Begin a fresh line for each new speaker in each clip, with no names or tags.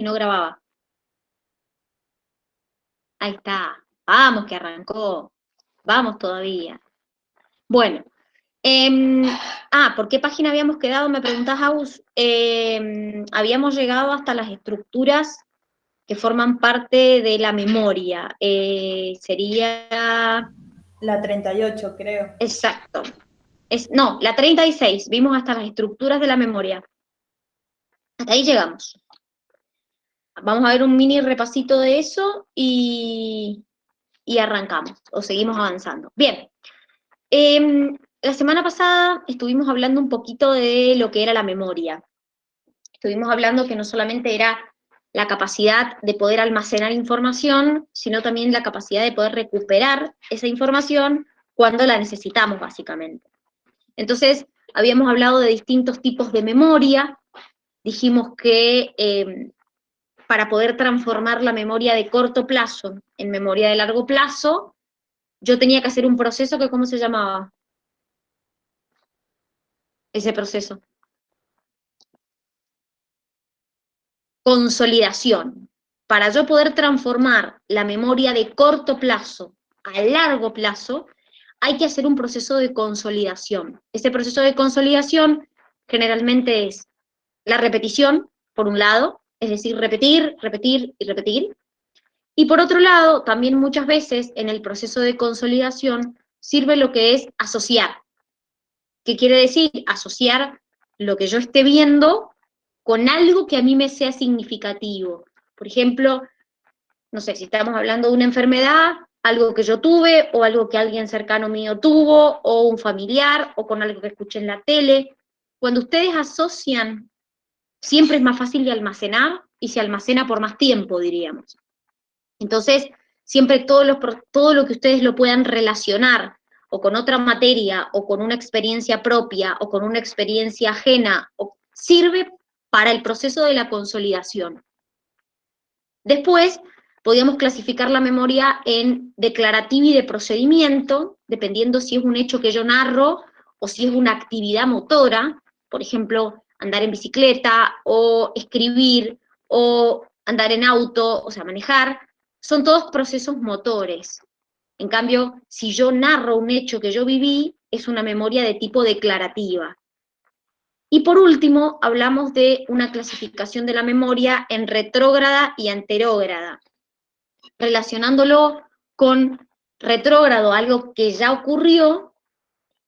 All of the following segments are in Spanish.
no grababa. Ahí está. Vamos, que arrancó. Vamos todavía. Bueno. ¿Por qué página habíamos quedado? Me preguntás, Agus. Habíamos llegado hasta las estructuras que forman parte de la memoria. Sería...
La 38, creo.
Exacto. No, la 36. Vimos hasta las estructuras de la memoria. Hasta ahí llegamos. Vamos a ver un mini repasito de eso y arrancamos, o seguimos avanzando. Bien, la semana pasada estuvimos hablando un poquito de lo que era la memoria. Estuvimos hablando que no solamente era la capacidad de poder almacenar información, sino también la capacidad de poder recuperar esa información cuando la necesitamos, básicamente. Entonces, habíamos hablado de distintos tipos de memoria, dijimos que para poder transformar la memoria de corto plazo en memoria de largo plazo, yo tenía que hacer un proceso que, ¿cómo se llamaba? Ese proceso. Consolidación. Para yo poder transformar la memoria de corto plazo a largo plazo, hay que hacer un proceso de consolidación. Ese proceso de consolidación generalmente es la repetición, por un lado, es decir, repetir, repetir y repetir. Y por otro lado, también muchas veces en el proceso de consolidación sirve lo que es asociar. ¿Qué quiere decir? Asociar lo que yo esté viendo con algo que a mí me sea significativo. Por ejemplo, no sé, si estamos hablando de una enfermedad, algo que yo tuve, o algo que alguien cercano mío tuvo, o un familiar, o con algo que escuché en la tele. Cuando ustedes asocian, siempre es más fácil de almacenar y se almacena por más tiempo, diríamos. Entonces, siempre todo lo que ustedes lo puedan relacionar o con otra materia, o con una experiencia propia, o con una experiencia ajena, sirve para el proceso de la consolidación. Después, podíamos clasificar la memoria en declarativa y de procedimiento, dependiendo si es un hecho que yo narro o si es una actividad motora, por ejemplo, andar en bicicleta o escribir o andar en auto, o sea, manejar, son todos procesos motores. En cambio, si yo narro un hecho que yo viví, es una memoria de tipo declarativa. Y por último, hablamos de una clasificación de la memoria en retrógrada y anterógrada, relacionándolo con retrógrado, algo que ya ocurrió,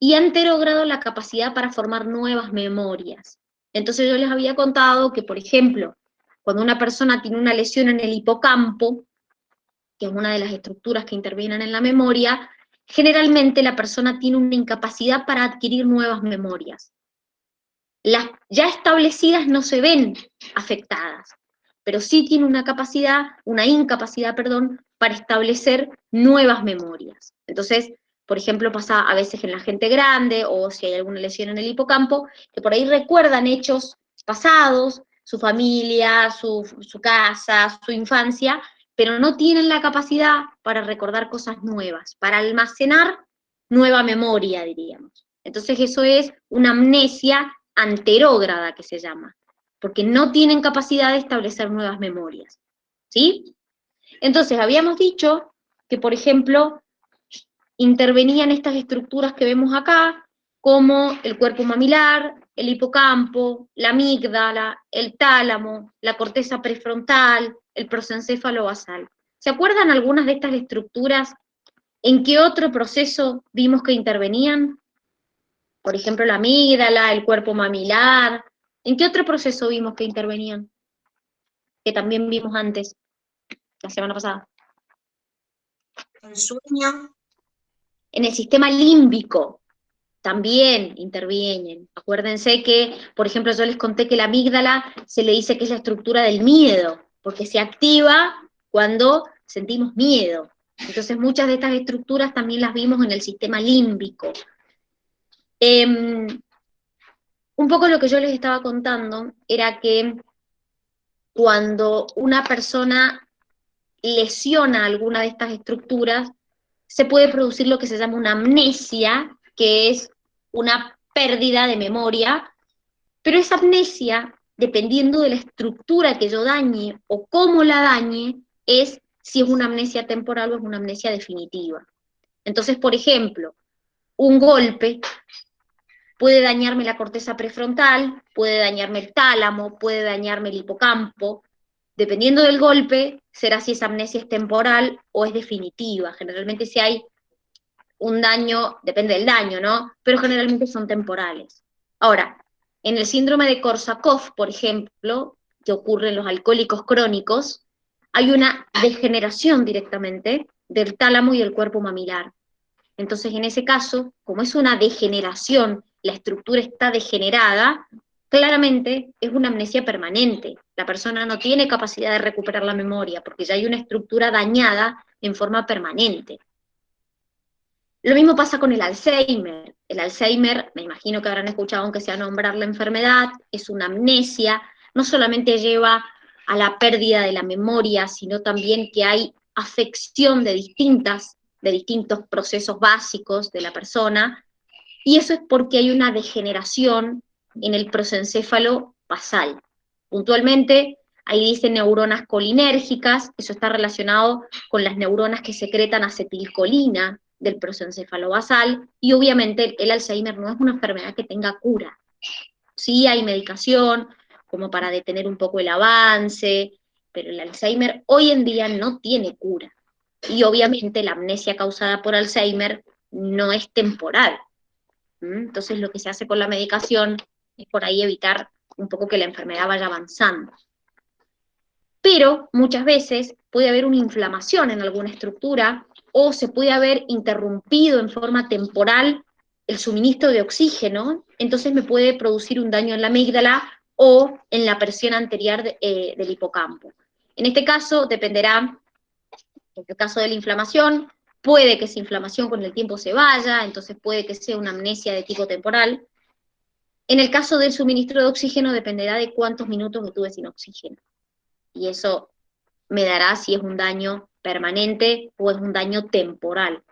y anterógrado, la capacidad para formar nuevas memorias. Entonces yo les había contado que, por ejemplo, cuando una persona tiene una lesión en el hipocampo, que es una de las estructuras que intervienen en la memoria, generalmente la persona tiene una incapacidad para adquirir nuevas memorias. Las ya establecidas no se ven afectadas, pero sí tiene una incapacidad, para establecer nuevas memorias. Entonces, por ejemplo, pasa a veces en la gente grande, o si hay alguna lesión en el hipocampo, que por ahí recuerdan hechos pasados, su familia, su casa, su infancia, pero no tienen la capacidad para recordar cosas nuevas, para almacenar nueva memoria, diríamos. Entonces eso es una amnesia anterógrada, que se llama, porque no tienen capacidad de establecer nuevas memorias, ¿sí? Entonces habíamos dicho que, por ejemplo, intervenían estas estructuras que vemos acá, como el cuerpo mamilar, el hipocampo, la amígdala, el tálamo, la corteza prefrontal, el prosencéfalo basal. ¿Se acuerdan algunas de estas estructuras? ¿En qué otro proceso vimos que intervenían? Por ejemplo, la amígdala, el cuerpo mamilar. ¿En qué otro proceso vimos que intervenían? Que también vimos antes, la semana pasada.
El sueño.
En el sistema límbico también intervienen. Acuérdense que, por ejemplo, yo les conté que la amígdala se le dice que es la estructura del miedo, porque se activa cuando sentimos miedo. Entonces, muchas de estas estructuras también las vimos en el sistema límbico. Un poco lo que yo les estaba contando era que cuando una persona lesiona alguna de estas estructuras, se puede producir lo que se llama una amnesia, que es una pérdida de memoria, pero esa amnesia dependiendo de la estructura que yo dañe o cómo la dañe, es si es una amnesia temporal o es una amnesia definitiva. Entonces, por ejemplo, un golpe puede dañarme la corteza prefrontal, puede dañarme el tálamo, puede dañarme el hipocampo. Dependiendo del golpe, será si esa amnesia es temporal o es definitiva. Generalmente si hay un daño, depende del daño, ¿no? Pero generalmente son temporales. Ahora, en el síndrome de Korsakoff, por ejemplo, que ocurre en los alcohólicos crónicos, hay una degeneración directamente del tálamo y el cuerpo mamilar. Entonces, en ese caso, como es una degeneración, la estructura está degenerada, claramente es una amnesia permanente. La persona no tiene capacidad de recuperar la memoria porque ya hay una estructura dañada en forma permanente. Lo mismo pasa con el Alzheimer. El Alzheimer, me imagino que habrán escuchado aunque sea nombrar la enfermedad, es una amnesia, no solamente lleva a la pérdida de la memoria, sino también que hay afección de distintos procesos básicos de la persona, y eso es porque hay una degeneración en el prosencéfalo basal. Puntualmente, ahí dice neuronas colinérgicas, eso está relacionado con las neuronas que secretan acetilcolina del prosencéfalo basal, y obviamente el Alzheimer no es una enfermedad que tenga cura. Sí hay medicación como para detener un poco el avance, pero el Alzheimer hoy en día no tiene cura. Y obviamente la amnesia causada por Alzheimer no es temporal. Entonces lo que se hace con la medicación es por ahí evitar un poco que la enfermedad vaya avanzando. Pero muchas veces puede haber una inflamación en alguna estructura o se puede haber interrumpido en forma temporal el suministro de oxígeno, entonces me puede producir un daño en la amígdala o en la presión anterior del hipocampo. En este caso dependerá, en el caso de la inflamación, puede que esa inflamación con el tiempo se vaya, entonces puede que sea una amnesia de tipo temporal. En el caso del suministro de oxígeno dependerá de cuántos minutos estuve sin oxígeno. Y eso me dará si es un daño permanente o es un daño temporal.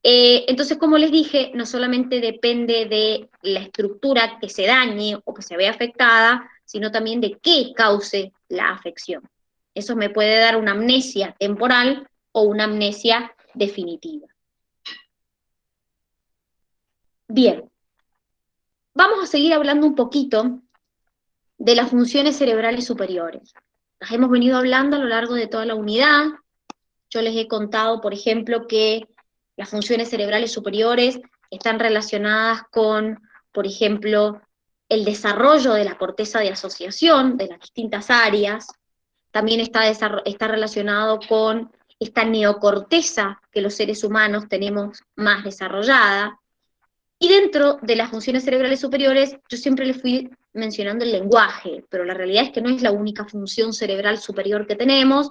Entonces, como les dije, no solamente depende de la estructura que se dañe o que se vea afectada, sino también de qué cause la afección. Eso me puede dar una amnesia temporal o una amnesia definitiva. Bien, vamos a seguir hablando un poquito de las funciones cerebrales superiores. Las hemos venido hablando a lo largo de toda la unidad. Yo les he contado, por ejemplo, que las funciones cerebrales superiores están relacionadas con, por ejemplo, el desarrollo de la corteza de asociación de las distintas áreas. También está relacionado con esta neocorteza que los seres humanos tenemos más desarrollada. Y dentro de las funciones cerebrales superiores, yo siempre les fui mencionando el lenguaje, pero la realidad es que no es la única función cerebral superior que tenemos.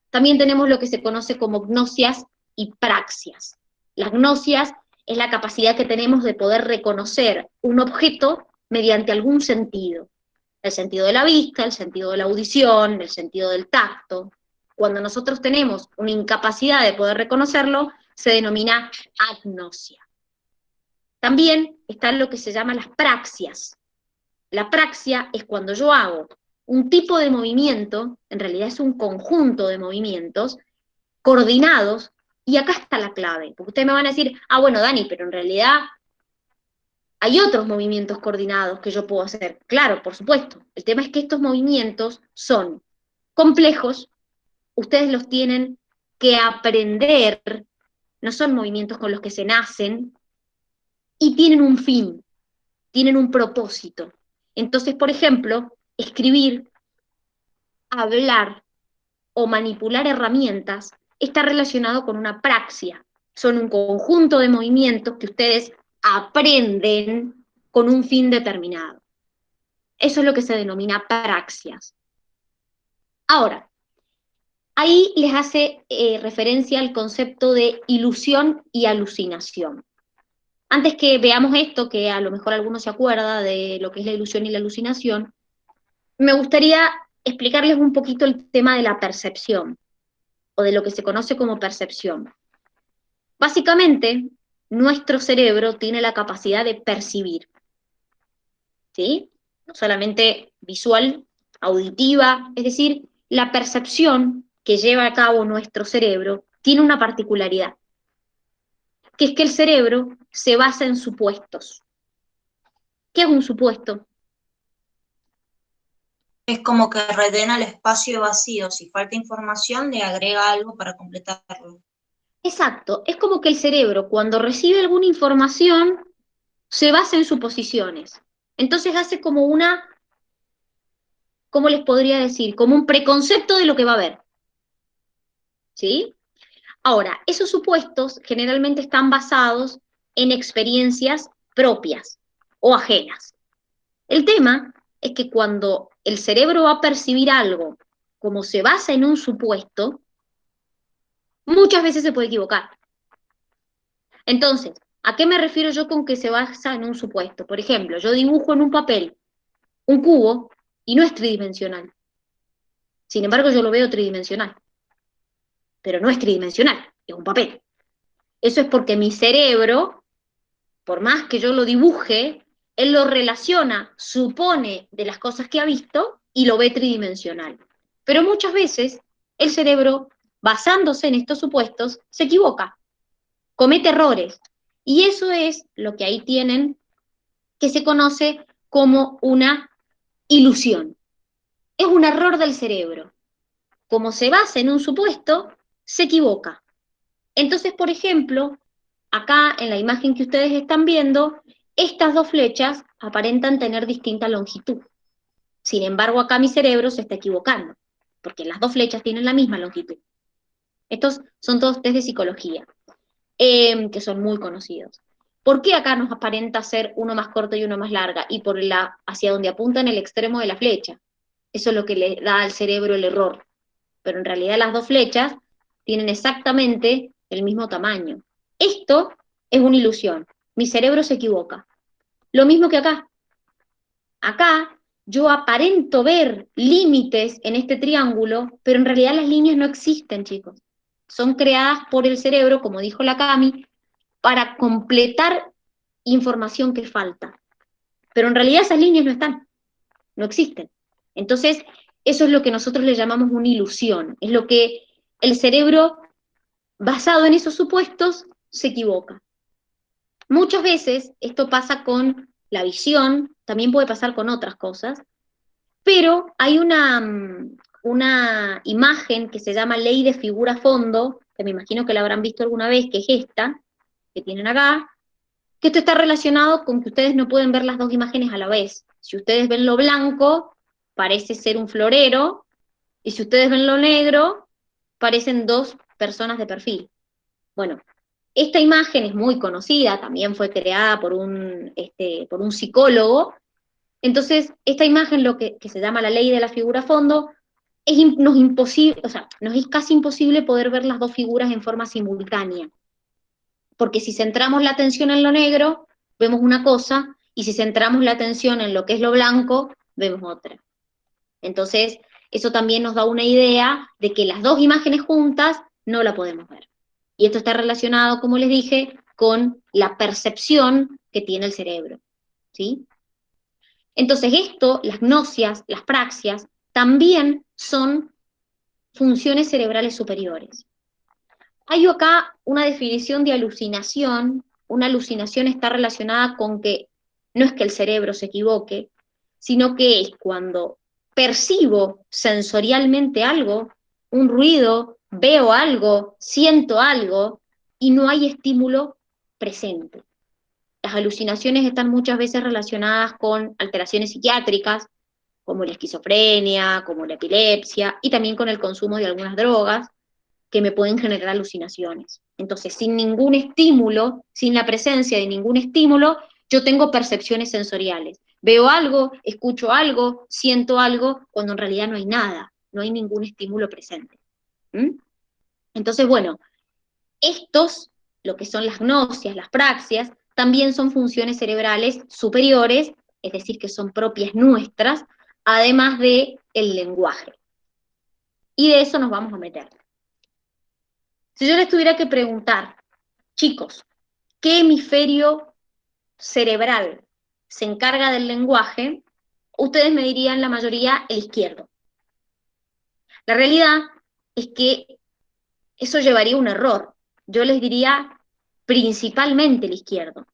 También tenemos lo que se conoce como gnosias y praxias. Las gnosias es la capacidad que tenemos de poder reconocer un objeto mediante algún sentido. El sentido de la vista, el sentido de la audición, el sentido del tacto. Cuando nosotros tenemos una incapacidad de poder reconocerlo, se denomina agnosia. También están lo que se llama las praxias. La praxia es cuando yo hago un tipo de movimiento, en realidad es un conjunto de movimientos, coordinados, y acá está la clave, porque ustedes me van a decir, ah, bueno, Dani, pero en realidad hay otros movimientos coordinados que yo puedo hacer. Claro, por supuesto. El tema es que estos movimientos son complejos, ustedes los tienen que aprender, no son movimientos con los que se nacen, y tienen un fin, tienen un propósito. Entonces, por ejemplo, escribir, hablar o manipular herramientas está relacionado con una praxia. Son un conjunto de movimientos que ustedes aprenden con un fin determinado. Eso es lo que se denomina praxias. Ahora, ahí les hace referencia al concepto de ilusión y alucinación. Antes que veamos esto, que a lo mejor alguno se acuerda de lo que es la ilusión y la alucinación, me gustaría explicarles un poquito el tema de la percepción, o de lo que se conoce como percepción. Básicamente, nuestro cerebro tiene la capacidad de percibir, ¿sí? no solamente visual, auditiva, es decir, la percepción que lleva a cabo nuestro cerebro tiene una particularidad, que es que el cerebro se basa en supuestos. ¿Qué es un supuesto?
Es como que rellena el espacio vacío. Si falta información, le agrega algo para completarlo.
Exacto, es como que el cerebro cuando recibe alguna información se basa en suposiciones. Entonces hace como una, ¿cómo les podría decir? Como un preconcepto de lo que va a haber. ¿Sí? Ahora, esos supuestos generalmente están basados en experiencias propias o ajenas. El tema es que cuando el cerebro va a percibir algo como se basa en un supuesto, muchas veces se puede equivocar. Entonces, ¿a qué me refiero yo con que se basa en un supuesto? Por ejemplo, yo dibujo en un papel un cubo y no es tridimensional. Sin embargo, yo lo veo tridimensional, pero no es tridimensional, es un papel. Eso es porque mi cerebro, por más que yo lo dibuje, él lo relaciona, supone de las cosas que ha visto y lo ve tridimensional. Pero muchas veces el cerebro, basándose en estos supuestos, se equivoca, comete errores. Y eso es lo que ahí tienen, que se conoce como una ilusión. Es un error del cerebro. Como se basa en un supuesto, se equivoca. Entonces, por ejemplo, acá en la imagen que ustedes están viendo, estas dos flechas aparentan tener distinta longitud. Sin embargo, acá mi cerebro se está equivocando, porque las dos flechas tienen la misma longitud. Estos son todos test de psicología, que son muy conocidos. ¿Por qué acá nos aparenta ser uno más corto y uno más larga? Y por hacia donde apunta en el extremo de la flecha. Eso es lo que le da al cerebro el error. Pero en realidad las dos flechas tienen exactamente el mismo tamaño. Esto es una ilusión. Mi cerebro se equivoca. Lo mismo que acá. Acá yo aparento ver límites en este triángulo, pero en realidad las líneas no existen, chicos. Son creadas por el cerebro, como dijo la Cami, para completar información que falta. Pero en realidad esas líneas no están, no existen. Entonces, eso es lo que nosotros le llamamos una ilusión. Es lo que el cerebro, basado en esos supuestos, se equivoca. Muchas veces esto pasa con la visión, también puede pasar con otras cosas, pero hay una imagen que se llama ley de figura-fondo, que me imagino que la habrán visto alguna vez, que es esta, que tienen acá, que esto está relacionado con que ustedes no pueden ver las dos imágenes a la vez. Si ustedes ven lo blanco, parece ser un florero, y si ustedes ven lo negro, parecen dos personas de perfil. Bueno, esta imagen es muy conocida, también fue creada por un psicólogo. Entonces, esta imagen, lo que se llama la ley de la figura fondo, nos es casi imposible poder ver las dos figuras en forma simultánea. Porque si centramos la atención en lo negro, vemos una cosa, y si centramos la atención en lo que es lo blanco, vemos otra. Entonces, eso también nos da una idea de que las dos imágenes juntas no la podemos ver. Y esto está relacionado, como les dije, con la percepción que tiene el cerebro. ¿Sí? Entonces, esto, las gnosias, las praxias, también son funciones cerebrales superiores. Hay acá una definición de alucinación. Una alucinación está relacionada con que no es que el cerebro se equivoque, sino que es cuando percibo sensorialmente algo, un ruido, veo algo, siento algo, y no hay estímulo presente. Las alucinaciones están muchas veces relacionadas con alteraciones psiquiátricas, como la esquizofrenia, como la epilepsia, y también con el consumo de algunas drogas, que me pueden generar alucinaciones. Entonces, sin ningún estímulo, sin la presencia de ningún estímulo, yo tengo percepciones sensoriales. Veo algo, escucho algo, siento algo, cuando en realidad no hay nada, no hay ningún estímulo presente. ¿Mm? Entonces, bueno, estos, lo que son las gnosias, las praxias, también son funciones cerebrales superiores, es decir, que son propias nuestras, además de el lenguaje. Y de eso nos vamos a meter. Si yo les tuviera que preguntar, chicos, ¿qué hemisferio cerebral se encarga del lenguaje? ustedes me dirían la mayoría el izquierdo. La realidad es que eso llevaría a un error. Yo les diría principalmente el izquierdo,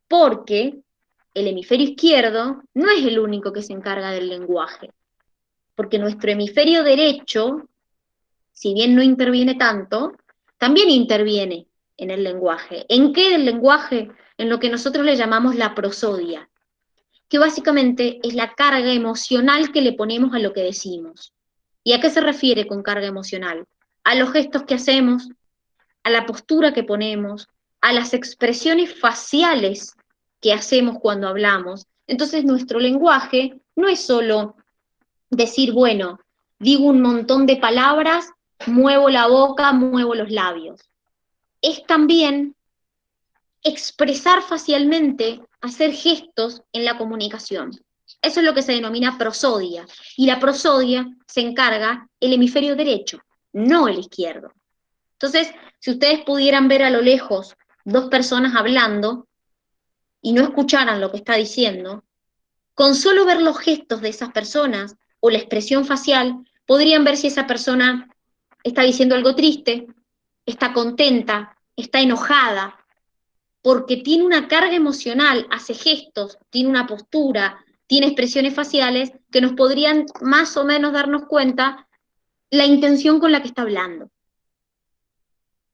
porque el hemisferio izquierdo no es el único que se encarga del lenguaje, porque nuestro hemisferio derecho, si bien no interviene tanto, también interviene en el lenguaje. ¿En qué del lenguaje? En lo que nosotros le llamamos la prosodia, que básicamente es la carga emocional que le ponemos a lo que decimos. ¿Y a qué se refiere con carga emocional? A los gestos que hacemos, a la postura que ponemos, a las expresiones faciales que hacemos cuando hablamos. Entonces nuestro lenguaje no es solo decir, bueno, digo un montón de palabras, muevo la boca, muevo los labios. Es también expresar facialmente, hacer gestos en la comunicación. Eso es lo que se denomina prosodia. Y la prosodia se encarga el hemisferio derecho, no el izquierdo. Entonces, si ustedes pudieran ver a lo lejos dos personas hablando y no escucharan lo que está diciendo, con solo ver los gestos de esas personas o la expresión facial, podrían ver si esa persona está diciendo algo triste, está contenta, está enojada, porque tiene una carga emocional, hace gestos, tiene una postura, tiene expresiones faciales que nos podrían más o menos darnos cuenta la intención con la que está hablando.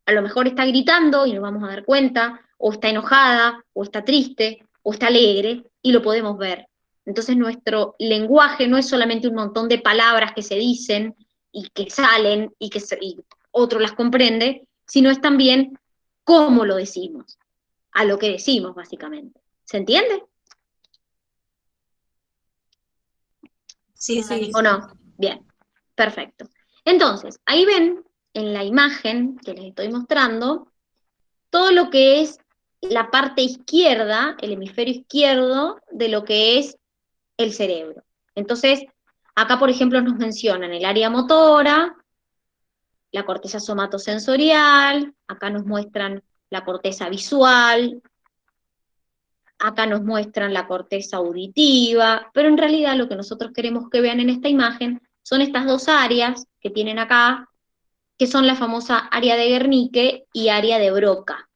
A lo mejor está gritando y nos vamos a dar cuenta, o está enojada, o está triste, o está alegre, y lo podemos ver. Entonces nuestro lenguaje no es solamente un montón de palabras que se dicen y que salen y otro las comprende, sino es también cómo lo decimos, a lo que decimos básicamente. ¿Se entiende?
Sí,
¿O
Dani.
no? Bien, perfecto. Entonces, ahí ven en la imagen que les estoy mostrando, todo lo que es la parte izquierda, el hemisferio izquierdo de lo que es el cerebro. Entonces, acá, por ejemplo, nos mencionan el área motora, la corteza somatosensorial, acá nos muestran la corteza visual, acá nos muestran la corteza auditiva, pero en realidad lo que nosotros queremos que vean en esta imagen son estas dos áreas que tienen acá, que son la famosa área de Wernicke y área de Broca,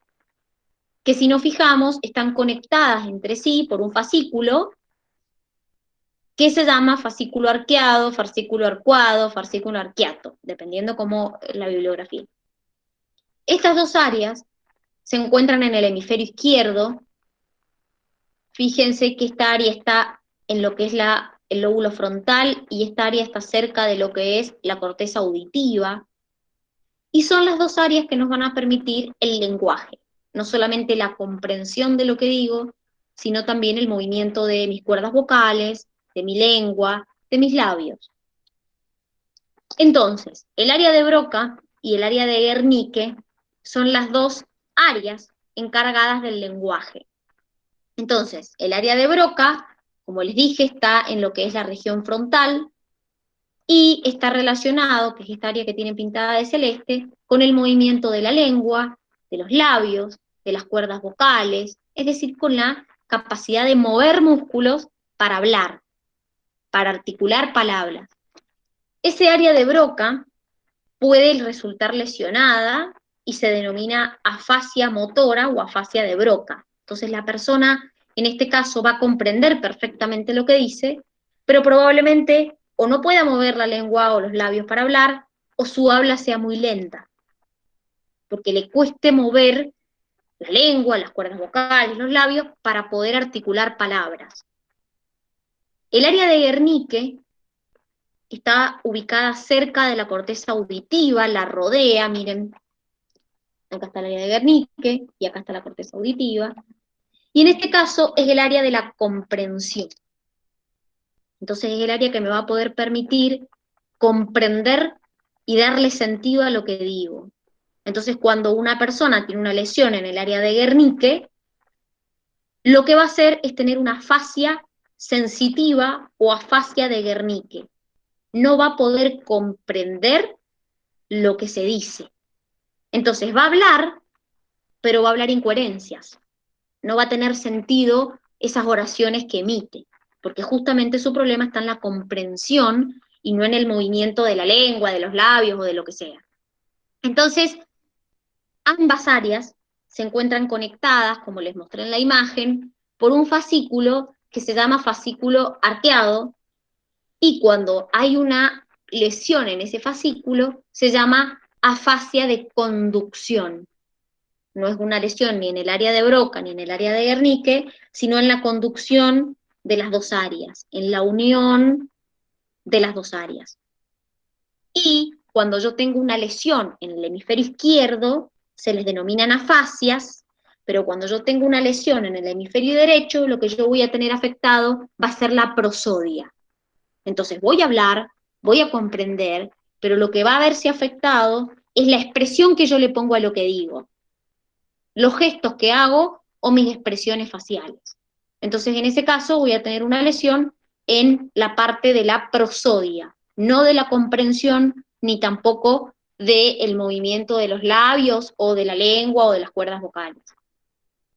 que si nos fijamos están conectadas entre sí por un fascículo que se llama fascículo arqueado, fascículo arcuado, fascículo arqueato, dependiendo cómo la bibliografía. Estas dos áreas se encuentran en el hemisferio izquierdo. Fíjense que esta área está en lo que es el lóbulo frontal y esta área está cerca de lo que es la corteza auditiva. Y son las dos áreas que nos van a permitir el lenguaje, no solamente la comprensión de lo que digo, sino también el movimiento de mis cuerdas vocales, de mi lengua, de mis labios. Entonces, el área de Broca y el área de Wernicke son las dos áreas encargadas del lenguaje. Entonces, el área de Broca, como les dije, está en lo que es la región frontal y está relacionado, que es esta área que tiene pintada de celeste, con el movimiento de la lengua, de los labios, de las cuerdas vocales, es decir, con la capacidad de mover músculos para hablar, para articular palabras. Ese área de Broca puede resultar lesionada y se denomina afasia motora o afasia de Broca. Entonces la persona, en este caso, va a comprender perfectamente lo que dice, pero probablemente o no pueda mover la lengua o los labios para hablar, o su habla sea muy lenta, porque le cueste mover la lengua, las cuerdas vocales, los labios, para poder articular palabras. El área de Wernicke está ubicada cerca de la corteza auditiva, la rodea, miren, acá está el área de Wernicke y acá está la corteza auditiva, y en este caso es el área de la comprensión. Entonces es el área que me va a poder permitir comprender y darle sentido a lo que digo. Entonces cuando una persona tiene una lesión en el área de Wernicke, lo que va a hacer es tener una afasia sensitiva o afasia de Wernicke. No va a poder comprender lo que se dice. Entonces va a hablar, pero va a hablar incoherencias. No va a tener sentido esas oraciones que emite. porque justamente su problema está en la comprensión y no en el movimiento de la lengua, de los labios o de lo que sea. Entonces, ambas áreas se encuentran conectadas, como les mostré en la imagen, por un fascículo que se llama fascículo arqueado, y cuando hay una lesión en ese fascículo, se llama afasia de conducción. No es una lesión ni en el área de Broca ni en el área de Guernique, sino en la conducción de las dos áreas, en la unión de las dos áreas. Y cuando yo tengo una lesión en el hemisferio izquierdo, se les denominan afasias, pero cuando yo tengo una lesión en el hemisferio derecho, lo que yo voy a tener afectado va a ser la prosodia. Entonces voy a hablar, voy a comprender, pero lo que va a verse afectado es la expresión que yo le pongo a lo que digo, los gestos que hago o mis expresiones faciales. Entonces en ese caso voy a tener una lesión en la parte de la prosodia, no de la comprensión ni tampoco del movimiento de los labios o de la lengua o de las cuerdas vocales.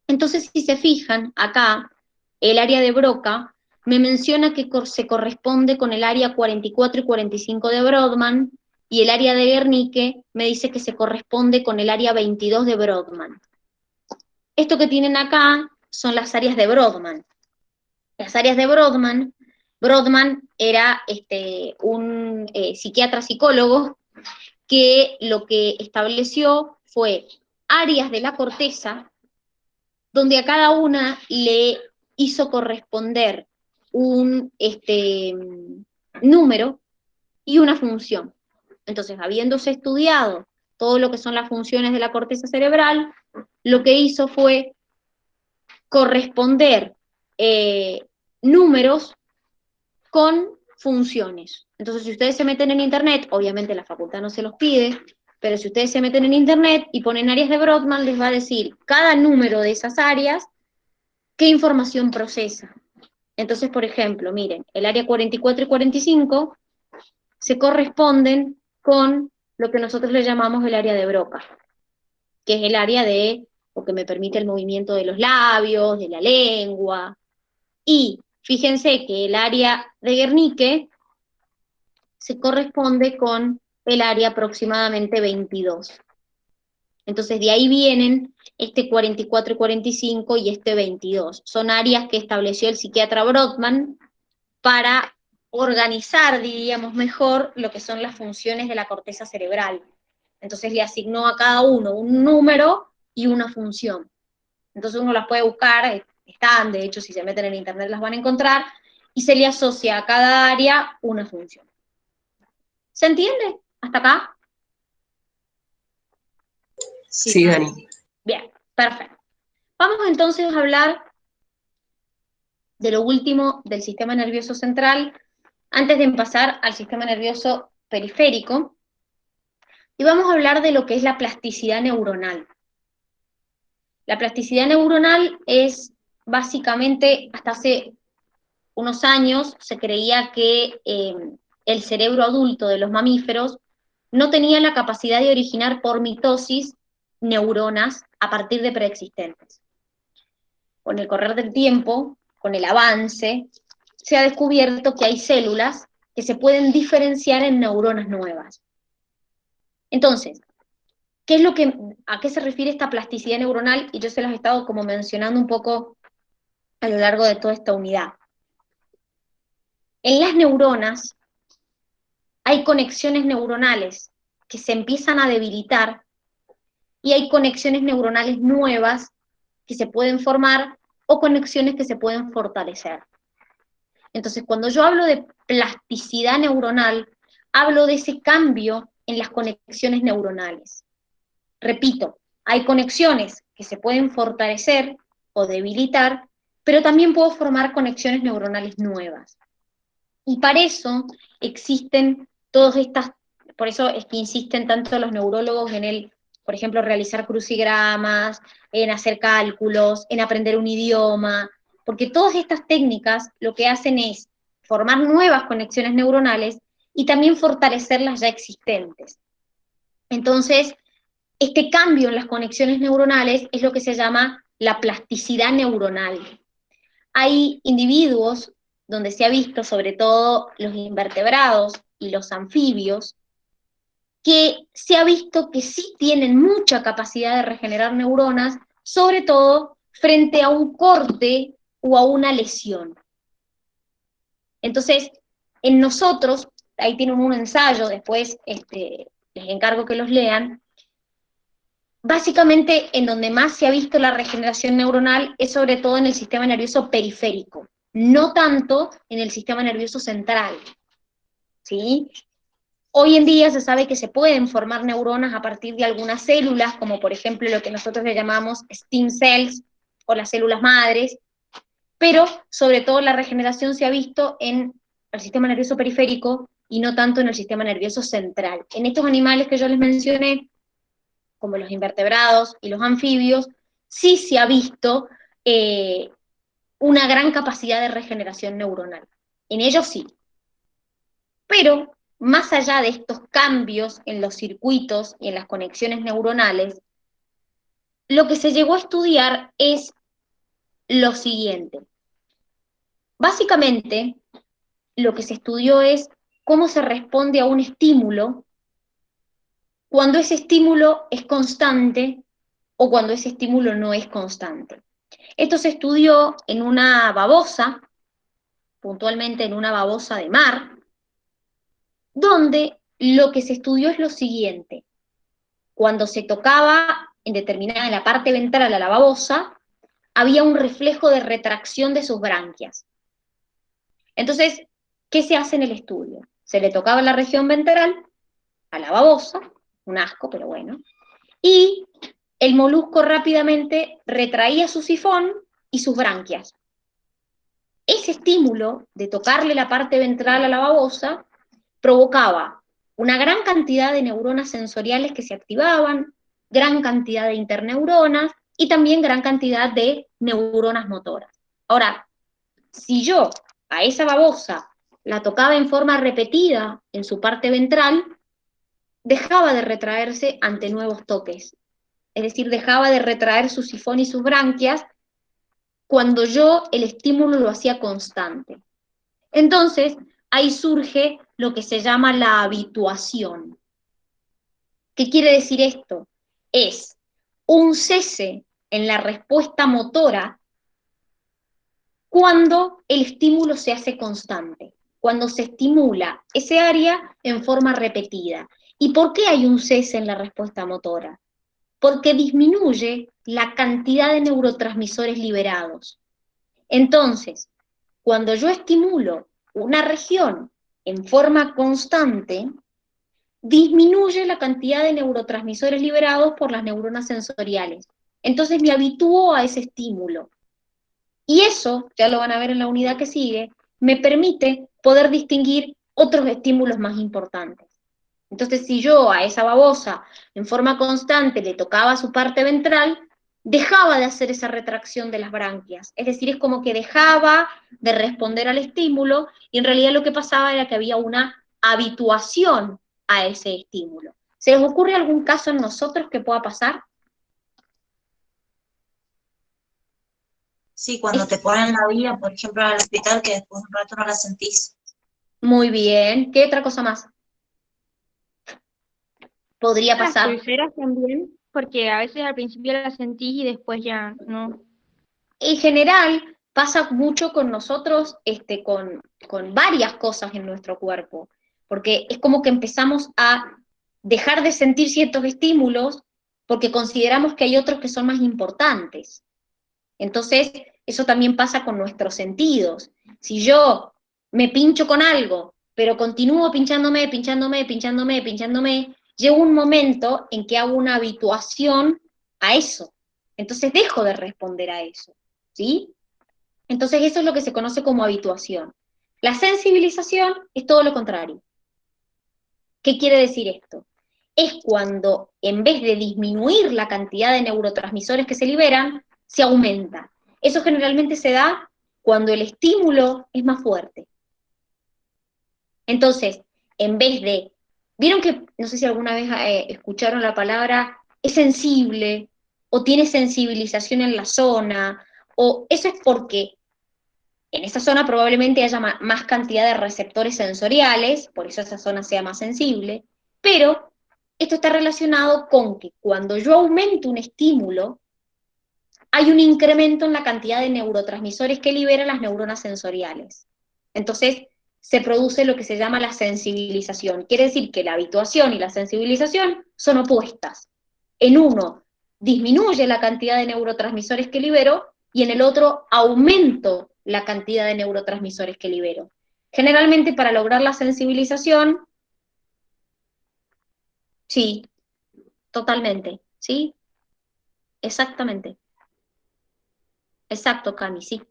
Entonces, si se fijan, acá, el área de Broca me menciona que se corresponde con el área 44 y 45 de Brodmann, y el área de Guernique me dice que se corresponde con el área 22 de Brodmann. Esto que tienen acá son las áreas de Brodmann. Las áreas de Brodmann, Brodmann era un psiquiatra psicólogo que lo que estableció fue áreas de la corteza donde a cada una le hizo corresponder un número y una función. Entonces, habiéndose estudiado todo lo que son las funciones de la corteza cerebral, lo que hizo fue corresponder números con funciones. Entonces, si ustedes se meten en internet, obviamente la facultad no se los pide, pero si ustedes se meten en internet y ponen áreas de Brodmann, les va a decir cada número de esas áreas qué información procesa. Entonces, por ejemplo, miren, el área 44 y 45 se corresponden con lo que nosotros le llamamos el área de Broca, que es el área de lo que me permite el movimiento de los labios, de la lengua. Y fíjense que el área de Guernique se corresponde con el área aproximadamente 22. Entonces de ahí vienen este 44 y 45 y este 22. Son áreas que estableció el psiquiatra Brodmann para organizar, diríamos mejor, lo que son las funciones de la corteza cerebral. Entonces le asignó a cada uno un número y una función. Entonces uno las puede buscar, están, de hecho, si se meten en internet las van a encontrar, y se le asocia a cada área una función. ¿Se entiende? ¿Hasta acá?
Sí, Dani.
Bien, perfecto. Vamos entonces a hablar de lo último del sistema nervioso central, antes de pasar al sistema nervioso periférico, y vamos a hablar de lo que es la plasticidad neuronal. La plasticidad neuronal es básicamente, hasta hace unos años, se creía que el cerebro adulto de los mamíferos no tenía la capacidad de originar por mitosis neuronas a partir de preexistentes. Con el correr del tiempo, con el avance, se ha descubierto que hay células que se pueden diferenciar en neuronas nuevas. Entonces, ¿a qué se refiere esta plasticidad neuronal? Y yo se las he estado como mencionando un poco a lo largo de toda esta unidad. En las neuronas hay conexiones neuronales que se empiezan a debilitar y hay conexiones neuronales nuevas que se pueden formar o conexiones que se pueden fortalecer. Entonces, cuando yo hablo de plasticidad neuronal, hablo de ese cambio en las conexiones neuronales. Repito, hay conexiones que se pueden fortalecer o debilitar, pero también puedo formar conexiones neuronales nuevas. Y para eso existen todas estas, por eso es que insisten tanto los neurólogos en por ejemplo, realizar crucigramas, en hacer cálculos, en aprender un idioma, porque todas estas técnicas lo que hacen es formar nuevas conexiones neuronales y también fortalecer las ya existentes. Entonces, este cambio en las conexiones neuronales es lo que se llama la plasticidad neuronal. Hay individuos donde se ha visto sobre todo los invertebrados y los anfibios, que se ha visto que sí tienen mucha capacidad de regenerar neuronas, sobre todo frente a un corte o a una lesión. Entonces, en nosotros, ahí tienen un ensayo, después les encargo que los lean, básicamente en donde más se ha visto la regeneración neuronal es sobre todo en el sistema nervioso periférico, no tanto en el sistema nervioso central, ¿sí? Hoy en día se sabe que se pueden formar neuronas a partir de algunas células, como por ejemplo lo que nosotros le llamamos stem cells, o las células madres, pero sobre todo la regeneración se ha visto en el sistema nervioso periférico y no tanto en el sistema nervioso central. En estos animales que yo les mencioné, como los invertebrados y los anfibios, sí se ha visto una gran capacidad de regeneración neuronal. En ellos sí. Pero, más allá de estos cambios en los circuitos y en las conexiones neuronales, lo que se llegó a estudiar es lo siguiente. Básicamente, lo que se estudió es cómo se responde a un estímulo cuando ese estímulo es constante o cuando ese estímulo no es constante. Esto se estudió en una babosa, puntualmente en una babosa de mar, donde lo que se estudió es lo siguiente. Cuando se tocaba en la parte ventral a la babosa, había un reflejo de retracción de sus branquias. Entonces, ¿qué se hace en el estudio? Se le tocaba la región ventral a la babosa, un asco, pero bueno, y el molusco rápidamente retraía su sifón y sus branquias. Ese estímulo de tocarle la parte ventral a la babosa provocaba una gran cantidad de neuronas sensoriales que se activaban, gran cantidad de interneuronas y también gran cantidad de neuronas motoras. Ahora, si yo a esa babosa la tocaba en forma repetida en su parte ventral, dejaba de retraerse ante nuevos toques. Es decir, dejaba de retraer su sifón y sus branquias cuando yo el estímulo lo hacía constante. Entonces, ahí surge lo que se llama la habituación. ¿Qué quiere decir esto? Es un cese en la respuesta motora cuando el estímulo se hace constante, cuando se estimula ese área en forma repetida. ¿Y por qué hay un cese en la respuesta motora? Porque disminuye la cantidad de neurotransmisores liberados. Entonces, cuando yo estimulo una región en forma constante, disminuye la cantidad de neurotransmisores liberados por las neuronas sensoriales. Entonces me habitúo a ese estímulo. Y eso, ya lo van a ver en la unidad que sigue, me permite poder distinguir otros estímulos más importantes. Entonces, si yo a esa babosa en forma constante le tocaba su parte ventral, dejaba de hacer esa retracción de las branquias. Es decir, es como que dejaba de responder al estímulo y en realidad lo que pasaba era que había una habituación a ese estímulo. ¿Se les ocurre algún caso en nosotros que pueda pasar?
Sí, cuando te ponen la vía, por ejemplo, al hospital, que después de un rato no la sentís.
Muy bien. ¿Qué otra cosa más podría
Las
pasar?
pulseras también, porque a veces al principio las sentís y después ya no.
En general, pasa mucho con nosotros, con varias cosas en nuestro cuerpo, porque es como que empezamos a dejar de sentir ciertos estímulos porque consideramos que hay otros que son más importantes. Entonces, eso también pasa con nuestros sentidos. Si yo me pincho con algo, pero continúo pinchándome, pinchándome, pinchándome, pinchándome, llega un momento en que hago una habituación a eso. Entonces dejo de responder a eso, ¿sí? Entonces eso es lo que se conoce como habituación. La sensibilización es todo lo contrario. ¿Qué quiere decir esto? Es cuando en vez de disminuir la cantidad de neurotransmisores que se liberan, se aumenta. Eso generalmente se da cuando el estímulo es más fuerte. Entonces, en vez de, vieron que, no sé si alguna vez escucharon la palabra, es sensible, o tiene sensibilización en la zona, o eso es porque En esa zona probablemente haya más cantidad de receptores sensoriales, por eso esa zona sea más sensible, pero esto está relacionado con que cuando yo aumento un estímulo, hay un incremento en la cantidad de neurotransmisores que liberan las neuronas sensoriales. Entonces, se produce lo que se llama la sensibilización. Quiere decir que la habituación y la sensibilización son opuestas. En uno disminuye la cantidad de neurotransmisores que libero y en el otro aumento la cantidad de neurotransmisores que libero. Generalmente para lograr la sensibilización, sí, totalmente, ¿sí? Exactamente. Exacto, Cami, sí,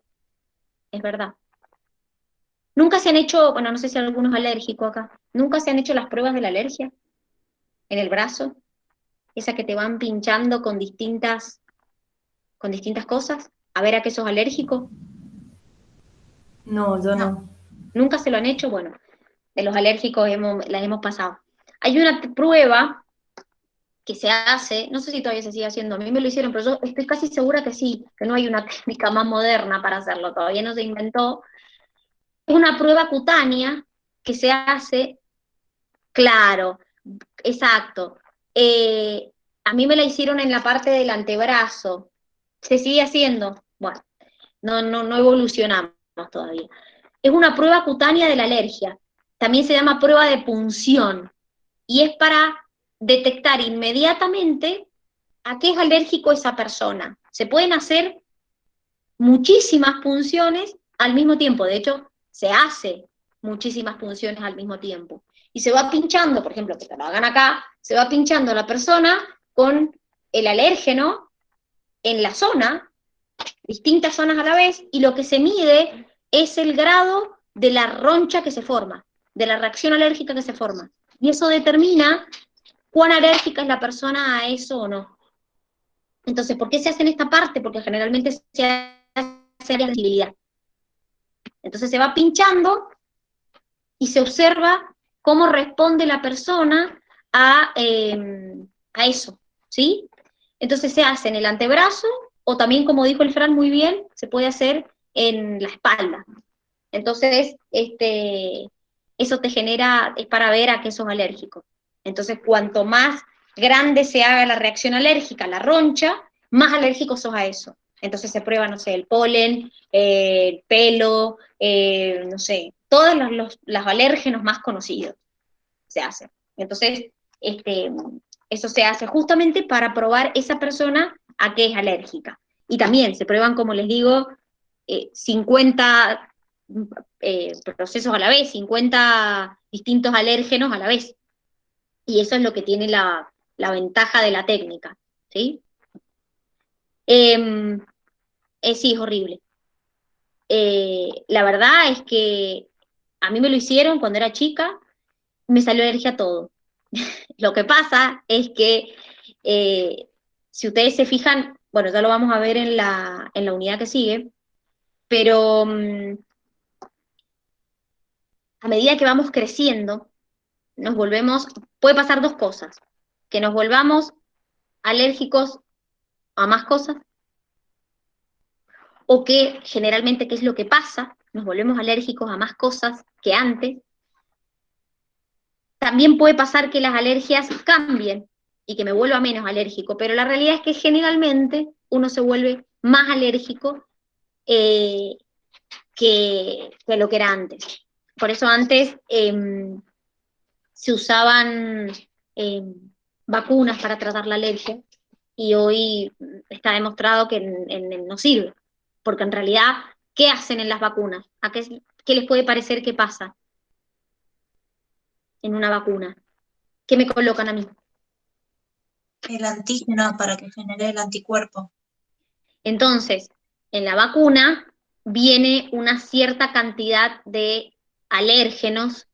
es verdad. Nunca se han hecho, bueno, no sé si alguno es alérgico acá, nunca se han hecho las pruebas de la alergia en el brazo, esa que te van pinchando con distintas cosas, a ver a qué sos alérgico.
No, yo
No.
no.
Nunca se lo han hecho, bueno, de los alérgicos las hemos pasado. Hay una prueba que se hace, no sé si todavía se sigue haciendo, a mí me lo hicieron, pero yo estoy casi segura que sí, que no hay una técnica más moderna para hacerlo, todavía no se inventó. Es una prueba cutánea que se hace, claro, exacto. A mí me la hicieron en la parte del antebrazo. ¿Se sigue haciendo? Bueno, no evolucionamos todavía. Es una prueba cutánea de la alergia. También se llama prueba de punción. Y es para detectar inmediatamente a qué es alérgico esa persona. Se pueden hacer muchísimas punciones al mismo tiempo. De hecho, se hace muchísimas punciones al mismo tiempo. Y se va pinchando, por ejemplo, que te lo hagan acá, se va pinchando a la persona con el alérgeno en la zona, distintas zonas a la vez, y lo que se mide es el grado de la roncha que se forma, de la reacción alérgica que se forma. Y eso determina cuán alérgica es la persona a eso o no. Entonces, ¿por qué se hace en esta parte? Porque generalmente se hace la sensibilidad. Entonces se va pinchando y se observa cómo responde la persona a eso, ¿sí? Entonces se hace en el antebrazo, o también, como dijo el Fran muy bien, se puede hacer en la espalda. Entonces, eso te genera, es para ver a qué sos alérgico. Entonces, cuanto más grande se haga la reacción alérgica, la roncha, más alérgico sos a eso. Entonces se prueba, no sé, el polen, el pelo, no sé, todos los alérgenos más conocidos se hacen. Entonces, eso se hace justamente para probar esa persona a qué es alérgica. Y también se prueban, como les digo, 50 procesos a la vez, 50 distintos alérgenos a la vez. Y eso es lo que tiene la ventaja de la técnica, ¿sí? Sí, es horrible. La verdad es que a mí me lo hicieron cuando era chica, me salió alergia a todo. Lo que pasa es que, si ustedes se fijan, bueno, ya lo vamos a ver en la unidad que sigue, pero a medida que vamos creciendo, nos volvemos, puede pasar dos cosas, que nos volvamos alérgicos a más cosas, o que generalmente, ¿qué es lo que pasa? Nos volvemos alérgicos a más cosas que antes. También puede pasar que las alergias cambien y que me vuelva menos alérgico, pero la realidad es que generalmente uno se vuelve más alérgico eh, que lo que era antes. Por eso antes se usaban eh, vacunas para tratar la alergia, y hoy está demostrado que no sirve, porque en realidad, ¿qué hacen en las vacunas? ¿Qué les puede parecer que pasa en una vacuna? ¿Qué me colocan a mí?
El antígeno para que genere el anticuerpo.
Entonces, en la vacuna viene una cierta cantidad de alérgenos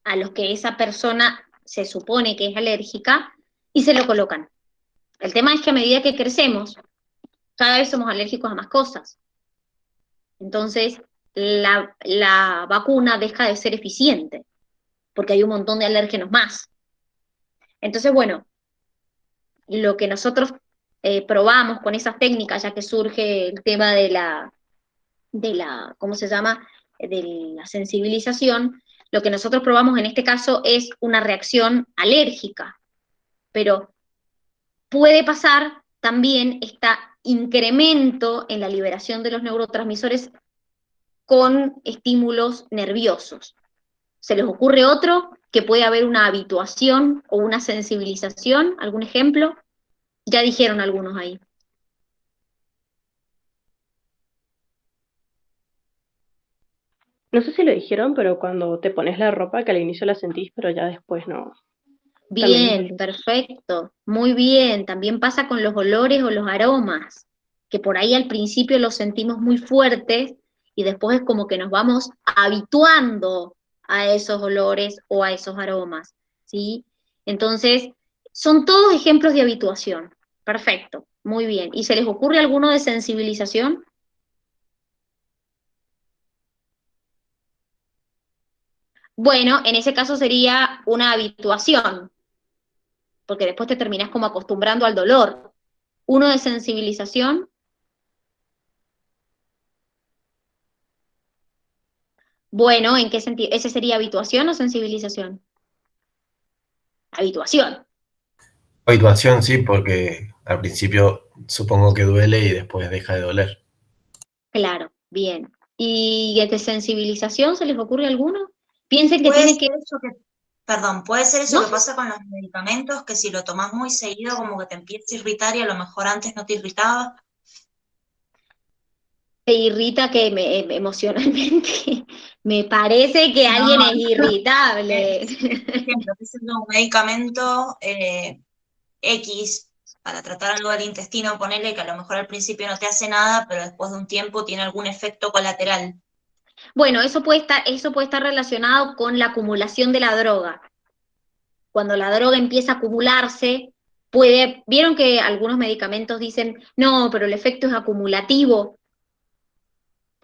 a los que esa persona se supone que es alérgica y se lo colocan. El tema es que a medida que crecemos, cada vez somos alérgicos a más cosas. Entonces, la vacuna deja de ser eficiente, porque hay un montón de alérgenos más. Entonces, bueno, lo que nosotros probamos con esas técnicas, ya que surge el tema de ¿cómo se llama?, de la sensibilización, lo que nosotros probamos en este caso es una reacción alérgica, pero puede pasar también este incremento en la liberación de los neurotransmisores con estímulos nerviosos. ¿Se les ocurre otro que puede haber una habituación o una sensibilización? ¿Algún ejemplo? Ya dijeron algunos ahí.
No sé si lo dijeron, pero cuando te pones la ropa, que al inicio la sentís, pero ya después no. También es
Bien,
algo.
perfecto, muy bien. También pasa con los olores o los aromas, que por ahí al principio los sentimos muy fuertes y después es como que nos vamos habituando a esos olores o a esos aromas, ¿sí? Entonces, son todos ejemplos de habituación. Perfecto, muy bien. ¿Y se les ocurre alguno de sensibilización? Bueno, en ese caso sería una habituación, porque después te terminás como acostumbrando al dolor. Uno de sensibilización. Bueno, ¿en qué sentido? ¿Ese sería habituación o sensibilización? Habituación,
Habituación, sí, porque al principio supongo que duele y después deja de doler.
claro, bien. ¿Y de sensibilización se les ocurre alguno? Piensen que
Puede
tiene
ser
que...
eso que, perdón, puede ser eso
No
que
sé,
pasa con los medicamentos, que si lo tomás muy seguido como que te empieza a irritar y a lo mejor antes no te irritaba.
te irrita que emocionalmente me parece que
No,
alguien es
eh,
irritable.
por ejemplo, que es un medicamento X para tratar algo del intestino, ponele que a lo mejor al principio no te hace nada, pero después de un tiempo tiene algún efecto colateral.
Bueno, eso puede estar relacionado con la acumulación de la droga. Cuando la droga empieza a acumularse, vieron que algunos medicamentos dicen, no, pero el efecto es acumulativo,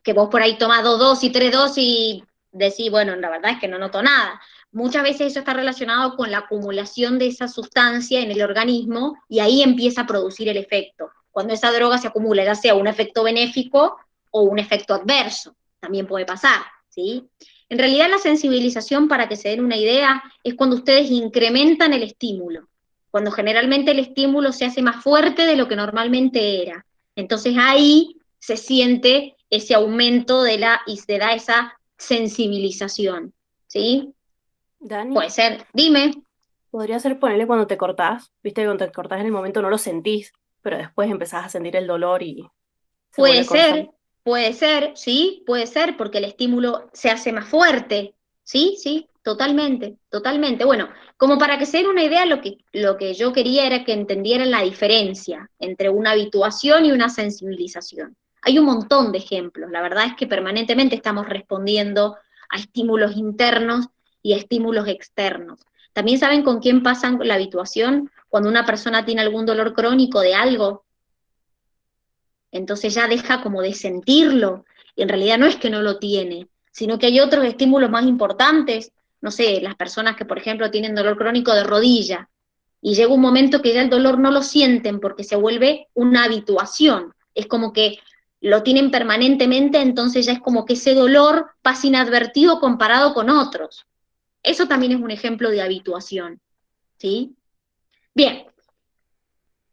que vos por ahí tomás 2 dosis, 3 dosis y decís, bueno, la verdad es que no noto nada. Muchas veces eso está relacionado con la acumulación de esa sustancia en el organismo y ahí empieza a producir el efecto. Cuando esa droga se acumula, ya sea un efecto benéfico o un efecto adverso, también puede pasar, ¿sí? En realidad la sensibilización, para que se den una idea, es cuando ustedes incrementan el estímulo, cuando generalmente el estímulo se hace más fuerte de lo que normalmente era. Entonces ahí se siente ese aumento y se da esa sensibilización, ¿sí?
Dani,
Puede ser, dime,
podría ser ponerle cuando te cortás, viste que cuando te cortás en el momento no lo sentís, pero después empezás a sentir el dolor y se
puede
vuelve constante.
ser, puede ser, sí, puede ser, porque el estímulo se hace más fuerte, sí, sí, totalmente, totalmente. Bueno, como para que se den una idea, lo que yo quería era que entendieran la diferencia entre una habituación y una sensibilización. Hay un montón de ejemplos, la verdad es que permanentemente estamos respondiendo a estímulos internos y a estímulos externos. También saben con quién pasan la habituación cuando una persona tiene algún dolor crónico de algo, entonces ya deja como de sentirlo, y en realidad no es que no lo tiene, sino que hay otros estímulos más importantes, no sé, las personas que por ejemplo tienen dolor crónico de rodilla, y llega un momento que ya el dolor no lo sienten porque se vuelve una habituación, es como que lo tienen permanentemente, entonces ya es como que ese dolor pasa inadvertido comparado con otros. Eso también es un ejemplo de habituación, ¿sí? Bien,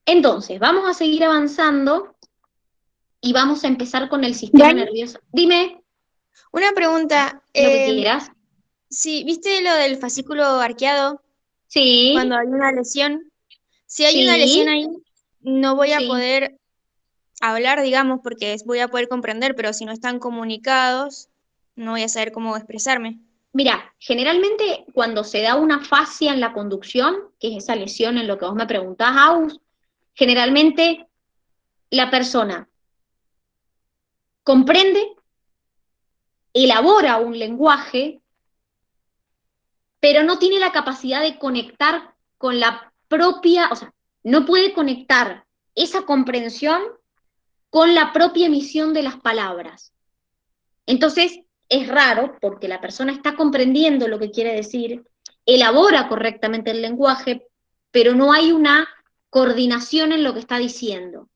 entonces vamos a seguir avanzando y vamos a empezar con el sistema
Dani,
nervioso. Dime
una pregunta.
lo que quieras.
Si viste lo del fascículo arqueado, cuando
Sí,
hay una lesión, si hay una lesión
sí,
ahí, no voy a
sí.
poder hablar, digamos, porque voy a poder comprender, pero si no están comunicados, no voy a saber cómo expresarme.
Mira, generalmente cuando se da una fascia en la conducción, que es esa lesión en lo que vos me preguntás, Aus, generalmente la persona comprende, elabora un lenguaje, pero no tiene la capacidad de conectar con la propia, o sea, no puede conectar esa comprensión con la propia emisión de las palabras. Entonces, es raro porque la persona está comprendiendo lo que quiere decir, elabora correctamente el lenguaje, pero no hay una coordinación en lo que está diciendo.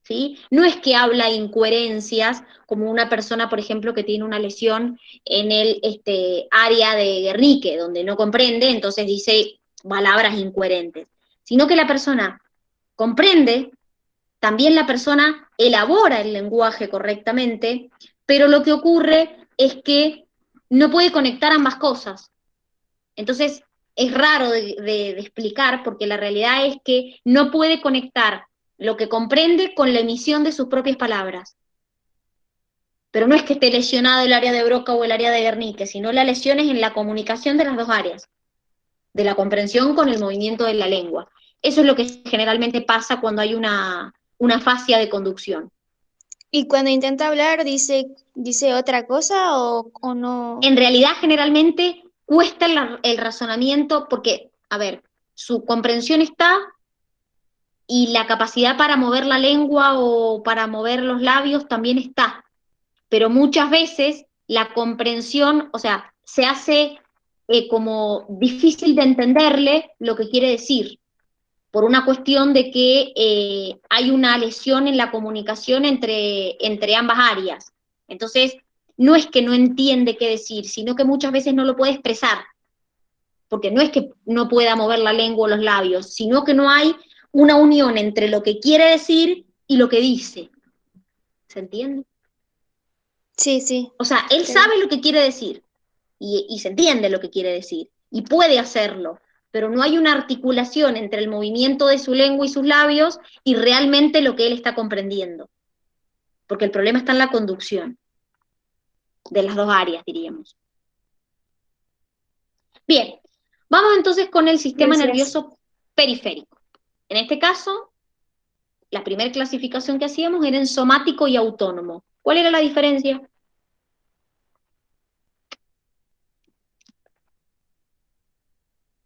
¿sí? No es que habla incoherencias, como una persona, por ejemplo, que tiene una lesión en el área de Guernique, donde no comprende, entonces dice palabras incoherentes, sino que la persona comprende, también la persona elabora el lenguaje correctamente, pero lo que ocurre es que no puede conectar ambas cosas. Entonces, es raro de explicar porque la realidad es que no puede conectar lo que comprende con la emisión de sus propias palabras. Pero no es que esté lesionado el área de Broca o el área de Guernique, sino la lesión es en la comunicación de las dos áreas, de la comprensión con el movimiento de la lengua. Eso es lo que generalmente pasa cuando hay una fascia de conducción.
Y cuando intenta hablar, dice otra cosa o no.
En realidad, generalmente cuesta el razonamiento porque, a ver, su comprensión está y la capacidad para mover la lengua o para mover los labios también está. Pero muchas veces la comprensión, o sea, se hace como difícil de entenderle lo que quiere decir, por una cuestión de que hay una lesión en la comunicación entre ambas áreas. Entonces, no es que no entiende qué decir, sino que muchas veces no lo puede expresar, porque no es que no pueda mover la lengua o los labios, sino que no hay una unión entre lo que quiere decir y lo que dice. ¿Se entiende?
Sí, sí.
O sea, él
Sí.
sabe lo que quiere decir y se entiende lo que quiere decir y puede hacerlo, pero no hay una articulación entre el movimiento de su lengua y sus labios y realmente lo que él está comprendiendo. Porque el problema está en la conducción de las dos áreas, diríamos. Bien, vamos entonces con el sistema
Gracias.
nervioso periférico. En este caso, la primera clasificación que hacíamos era en somático y autónomo. ¿Cuál era la diferencia?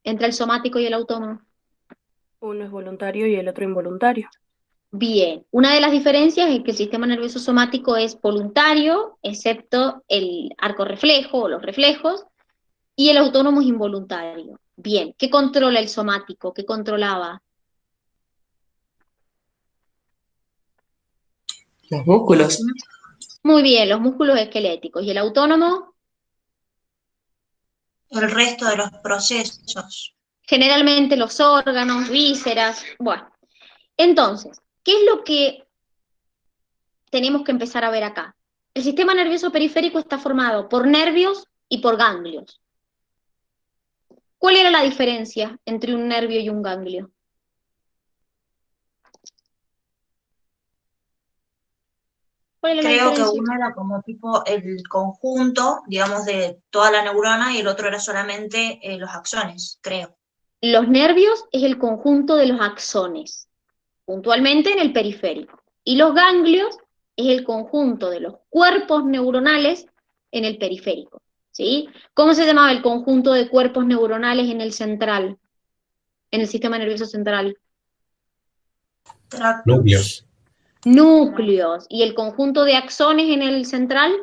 Entre el somático y el autónomo.
Uno es voluntario y el otro involuntario.
Bien, una de las diferencias es que el sistema nervioso somático es voluntario, excepto el arco reflejo o los reflejos, y el autónomo es involuntario. Bien, ¿qué controla el somático? ¿Qué controlaba?
Los músculos.
Muy bien, los músculos esqueléticos. ¿Y el autónomo?
El resto de los procesos.
Generalmente los órganos, vísceras. Bueno, entonces, ¿qué es lo que tenemos que empezar a ver acá? El sistema nervioso periférico está formado por nervios y por ganglios. ¿Cuál era la diferencia entre un nervio y un ganglio? ¿Cuál era la
Creo que
diferencia?
uno era como tipo el conjunto, digamos, de toda la neurona y el otro era solamente los axones, creo.
Los nervios es el conjunto de los axones, puntualmente en el periférico. Y los ganglios es el conjunto de los cuerpos neuronales en el periférico. ¿Sí? ¿Cómo se llamaba el conjunto de cuerpos neuronales en el central? En el sistema nervioso central.
Tractus.
Núcleos.
Núcleos. ¿Y el conjunto de axones en el central?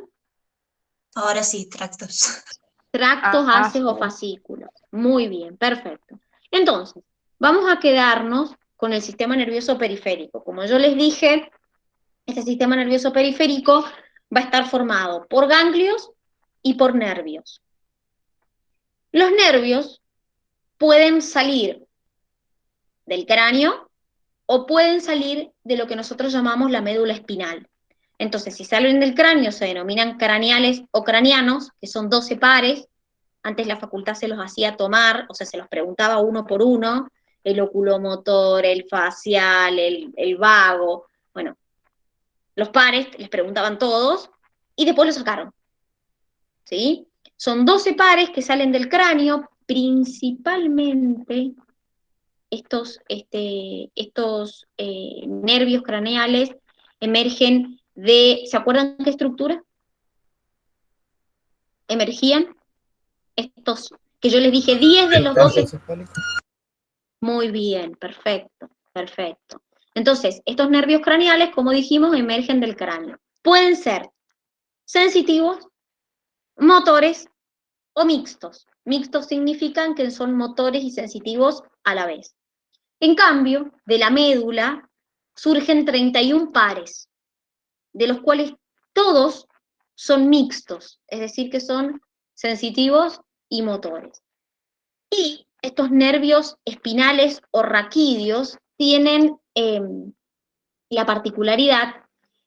Ahora sí, tractus.
Tractos, haces o
sí.
fascículos. Muy bien, perfecto. Entonces, vamos a quedarnos con el sistema nervioso periférico. Como yo les dije, este sistema nervioso periférico va a estar formado por ganglios y por nervios. Los nervios pueden salir del cráneo o pueden salir de lo que nosotros llamamos la médula espinal. Entonces, si salen del cráneo, se denominan craneales o cranianos, que son 12 pares. Antes la facultad se los hacía tomar, o sea, se los preguntaba uno por uno, el oculomotor, el facial, el vago, bueno, los pares, les preguntaban todos, y después los sacaron, ¿sí? Son 12 pares que salen del cráneo, principalmente estos nervios craneales emergen de, ¿se acuerdan qué estructura? Emergían estos, que yo les dije 10 de los 12. Muy bien, perfecto, perfecto. Entonces, estos nervios craneales, como dijimos, emergen del cráneo. Pueden ser sensitivos, motores o mixtos. Mixtos significan que son motores y sensitivos a la vez. En cambio, de la médula surgen 31 pares, de los cuales todos son mixtos, es decir, que son sensitivos y motores. Y estos nervios espinales o raquídeos tienen la particularidad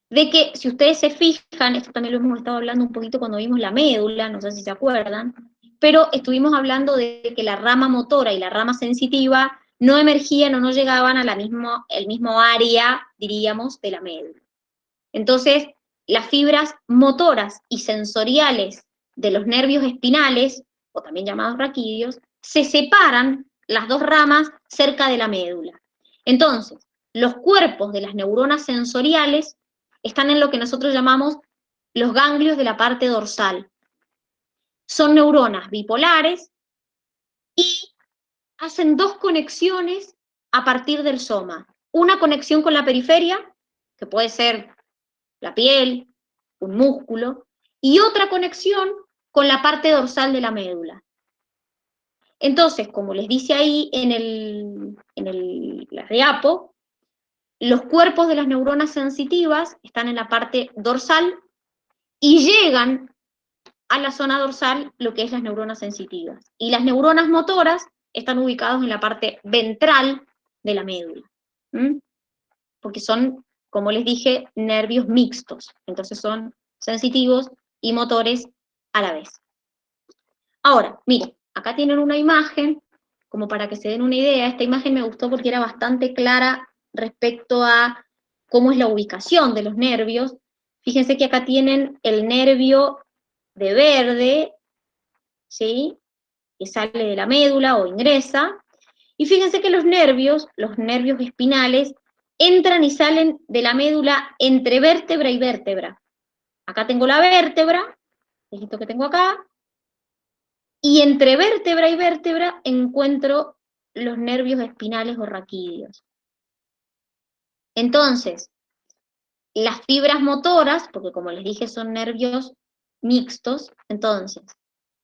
de que, si ustedes se fijan, esto también lo hemos estado hablando un poquito cuando vimos la médula, no sé si se acuerdan, pero estuvimos hablando de que la rama motora y la rama sensitiva no emergían o no llegaban a el mismo área, diríamos, de la médula. Entonces, las fibras motoras y sensoriales de los nervios espinales, o también llamados raquídeos, se separan las dos ramas cerca de la médula. Entonces, los cuerpos de las neuronas sensoriales están en lo que nosotros llamamos los ganglios de la parte dorsal. Son neuronas bipolares y hacen dos conexiones a partir del soma. Una conexión con la periferia, que puede ser la piel, un músculo, y otra conexión con la parte dorsal de la médula. Entonces, como les dice ahí en la diapo, los cuerpos de las neuronas sensitivas están en la parte dorsal y llegan a la zona dorsal lo que es las neuronas sensitivas. Y las neuronas motoras están ubicadas en la parte ventral de la médula, porque son, como les dije, nervios mixtos, entonces son sensitivos y motores a la vez. Ahora, miren, acá tienen una imagen, como para que se den una idea. Esta imagen me gustó porque era bastante clara respecto a cómo es la ubicación de los nervios. Fíjense que acá tienen el nervio de verde, ¿sí?, que sale de la médula o ingresa, y fíjense que los nervios espinales, entran y salen de la médula entre vértebra y vértebra. Acá tengo la vértebra, esto que tengo acá, y entre vértebra y vértebra encuentro los nervios espinales o raquídeos. Entonces, las fibras motoras, porque como les dije son nervios mixtos, entonces,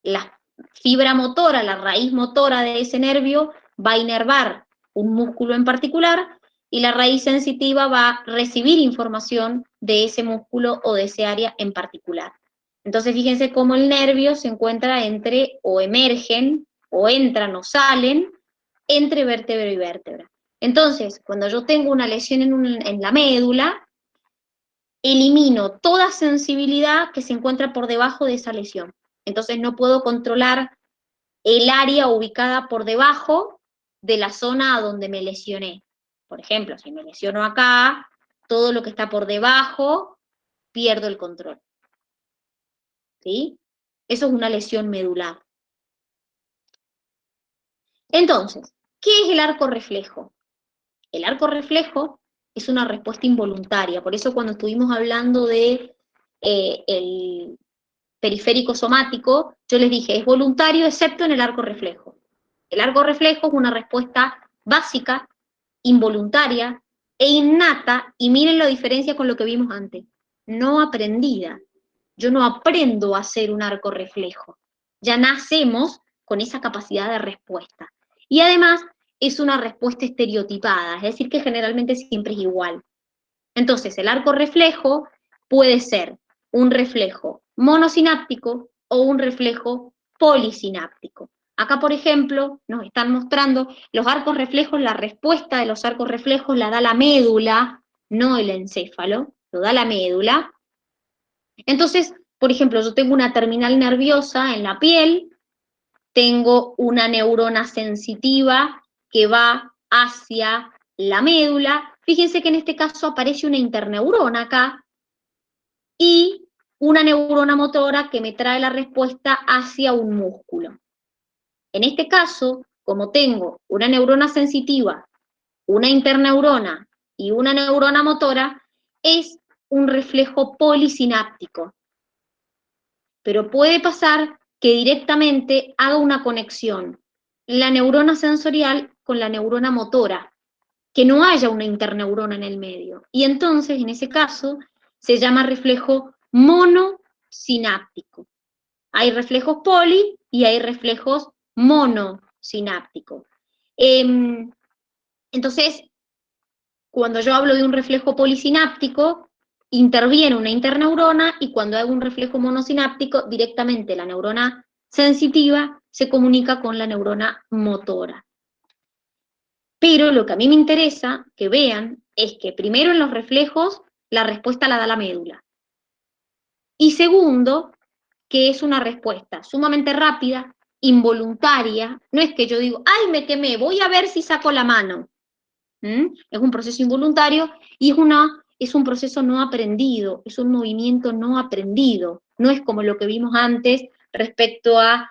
la fibra motora, la raíz motora de ese nervio va a inervar un músculo en particular, y la raíz sensitiva va a recibir información de ese músculo o de ese área en particular. Entonces fíjense cómo el nervio se encuentra entre, o emergen, o entran o salen, entre vértebra y vértebra. Entonces, cuando yo tengo una lesión en la médula, elimino toda sensibilidad que se encuentra por debajo de esa lesión. Entonces no puedo controlar el área ubicada por debajo de la zona a donde me lesioné. Por ejemplo, si me lesiono acá, todo lo que está por debajo, pierdo el control. ¿Sí? Eso es una lesión medular. Entonces, ¿qué es el arco reflejo? El arco reflejo es una respuesta involuntaria. Por eso cuando estuvimos hablando de el periférico somático, yo les dije, es voluntario excepto en el arco reflejo. El arco reflejo es una respuesta básica, involuntaria e innata, y miren la diferencia con lo que vimos antes, no aprendida. Yo no aprendo a hacer un arco reflejo, ya nacemos con esa capacidad de respuesta. Y además es una respuesta estereotipada, es decir, que generalmente siempre es igual. Entonces, el arco reflejo puede ser un reflejo monosináptico o un reflejo polisináptico. Acá, por ejemplo, nos están mostrando los arcos reflejos, la respuesta de los arcos reflejos la da la médula, no el encéfalo, lo da la médula. Entonces, por ejemplo, yo tengo una terminal nerviosa en la piel, tengo una neurona sensitiva que va hacia la médula. Fíjense que en este caso aparece una interneurona acá, y una neurona motora que me trae la respuesta hacia un músculo. En este caso, como tengo una neurona sensitiva, una interneurona y una neurona motora, es un reflejo polisináptico. Pero puede pasar que directamente haga una conexión la neurona sensorial con la neurona motora, que no haya una interneurona en el medio. Y entonces, en ese caso, se llama reflejo monosináptico. Hay reflejos poli y hay reflejos monosinápticos. Entonces, Cuando yo hablo de un reflejo polisináptico, interviene una interneurona, y cuando hago un reflejo monosináptico, directamente la neurona sensitiva se comunica con la neurona motora. Pero lo que a mí me interesa que vean es que primero en los reflejos la respuesta la da la médula. Y segundo, que es una respuesta sumamente rápida, involuntaria. No es que yo digo, ay, me quemé, voy a ver si saco la mano. Es un proceso involuntario y es un proceso no aprendido, es un movimiento no aprendido. No es como lo que vimos antes respecto a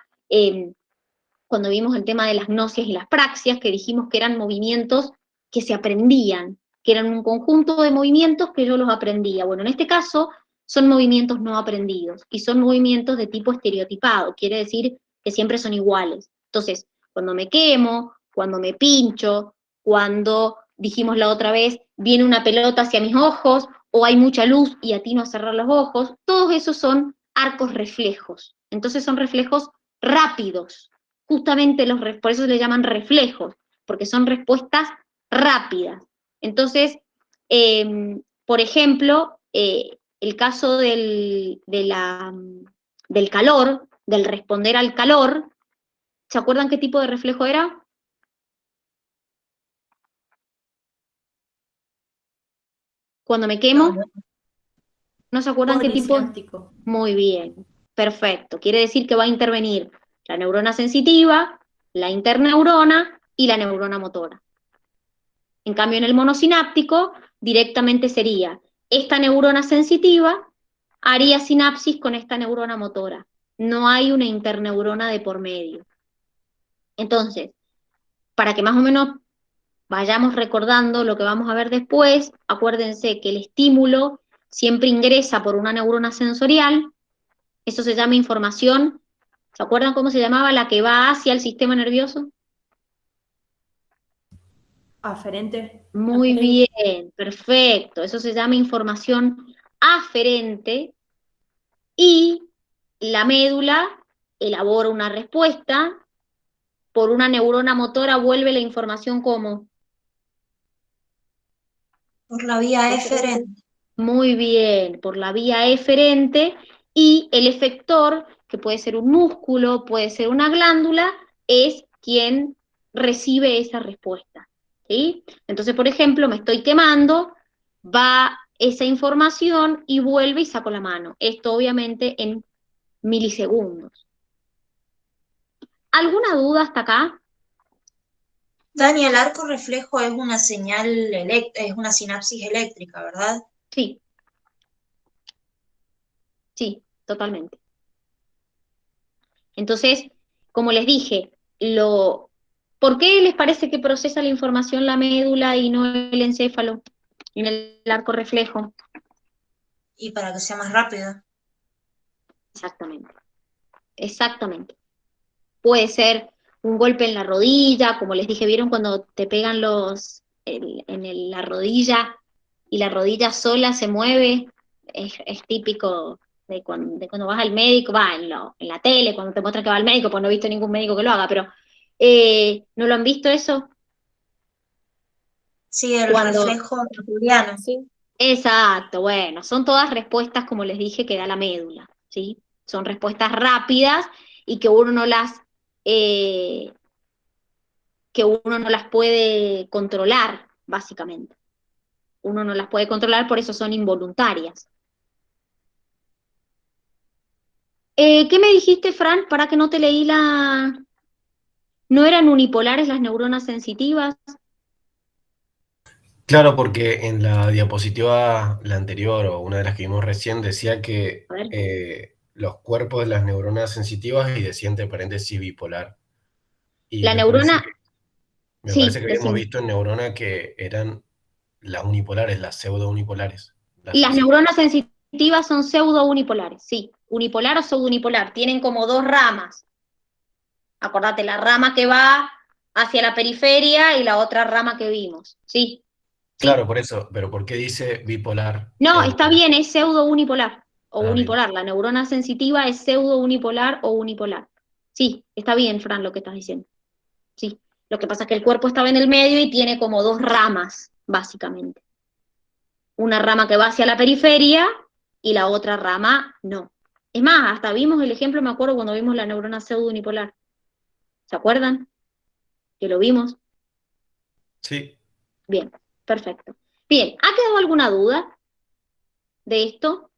cuando vimos el tema de las gnosias y las praxias, que dijimos que eran movimientos que se aprendían, que eran un conjunto de movimientos que yo los aprendía. Bueno, en este caso son movimientos no aprendidos y son movimientos de tipo estereotipado, quiere decir que siempre son iguales. Entonces, cuando me quemo, cuando me pincho, cuando, dijimos la otra vez, viene una pelota hacia mis ojos, o hay mucha luz y atino a cerrar los ojos, todos esos son arcos reflejos. Entonces son reflejos rápidos. Justamente por eso se le llaman reflejos, porque son respuestas rápidas. Entonces, por ejemplo, el caso del calor, del responder al calor, ¿se acuerdan qué tipo de reflejo era? Cuando me quemo, ¿no se acuerdan qué tipo?
Polisináptico.
Muy bien, perfecto. Quiere decir que va a intervenir la neurona sensitiva, la interneurona y la neurona motora. En cambio, en el monosináptico, directamente sería esta neurona sensitiva haría sinapsis con esta neurona motora. No hay una interneurona de por medio. Entonces, para que más o menos vayamos recordando lo que vamos a ver después, acuérdense que el estímulo siempre ingresa por una neurona sensorial, eso se llama información. ¿Se acuerdan cómo se llamaba la que va hacia el sistema nervioso?
Aferente.
Muy bien, perfecto. Eso se llama información aferente, y la médula elabora una respuesta, por una neurona motora vuelve la información como.
Por la vía eferente.
Muy bien, por la vía eferente, y el efector, que puede ser un músculo, puede ser una glándula, es quien recibe esa respuesta. ¿Sí? Entonces, por ejemplo, me estoy quemando, va esa información y vuelve y saco la mano. Esto obviamente en milisegundos. ¿Alguna duda hasta acá?
Dani, el arco reflejo es una señal, es una sinapsis eléctrica, ¿verdad?
Sí. Sí, totalmente. Entonces, como les dije, ¿por qué les parece que procesa la información la médula y no el encéfalo en el arco reflejo?
Y para que sea más rápido.
Exactamente. Exactamente. Puede ser un golpe en la rodilla, como les dije, ¿vieron cuando te pegan la rodilla y la rodilla sola se mueve? Es típico de cuando vas al médico, en la tele, cuando te muestran que va al médico, pues no he visto ningún médico que lo haga, pero ¿no lo han visto eso?
Sí, el
Cuando,
reflejo mercuriano.
Sí.
exacto, bueno, son todas respuestas, como les dije, que da la médula, ¿sí? Son respuestas rápidas y que uno no las puede controlar, básicamente. Uno no las puede controlar, por eso son involuntarias. ¿Qué me dijiste, Fran? Para que no te leí ¿No eran unipolares las neuronas sensitivas?
Claro, porque en la diapositiva, la anterior o una de las que vimos recién, decía que
A ver.
los cuerpos de las neuronas sensitivas, y decía entre paréntesis bipolar. Y
La neurona,
me parece
sí,
que habíamos
decime.
visto en neurona que eran las unipolares, las pseudo-unipolares, las
Las
sensitivas.
neuronas sensitivas son pseudo-unipolares, sí. Unipolar o pseudo-unipolar. Tienen como dos ramas. Acordate, la rama que va hacia la periferia y la otra rama que vimos. Sí,
Claro,
sí.
por eso, pero ¿por qué dice bipolar
No,
en...
está bien, es pseudo-unipolar o
Ah, bien.
unipolar. La neurona sensitiva es pseudo-unipolar o unipolar. Sí, está bien, Fran, lo que estás diciendo. Sí. Lo que pasa es que el cuerpo estaba en el medio y tiene como dos ramas, básicamente. Una rama que va hacia la periferia y la otra rama no. Es más, hasta vimos el ejemplo, me acuerdo cuando vimos la neurona pseudounipolar. ¿Se acuerdan? Que lo vimos.
Sí.
Bien, perfecto. Bien, ¿ha quedado alguna duda de esto?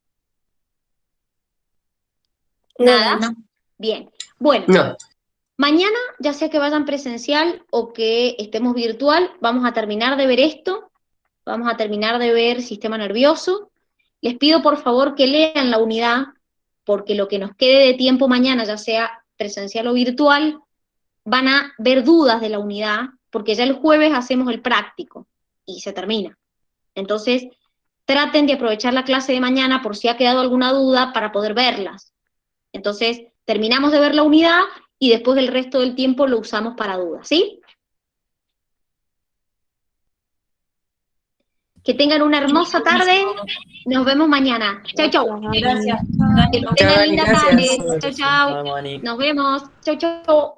¿Nada?
No.
Bien. Bueno,
No.
mañana, ya sea que vayan presencial o que estemos virtual, vamos a terminar de ver esto, vamos a terminar de ver sistema nervioso. Les pido por favor que lean la unidad, porque lo que nos quede de tiempo mañana, ya sea presencial o virtual, van a ver dudas de la unidad, porque ya el jueves hacemos el práctico y se termina. Entonces, traten de aprovechar la clase de mañana por si ha quedado alguna duda para poder verlas. Entonces, terminamos de ver la unidad y después el resto del tiempo lo usamos para dudas, ¿sí? Que tengan una hermosa tarde. Nos vemos mañana. Chau, chau.
Gracias.
Que tengan linda tarde.
Gracias.
Chau, chau.
Nos vemos, Ani.
Nos vemos. Chau, chau.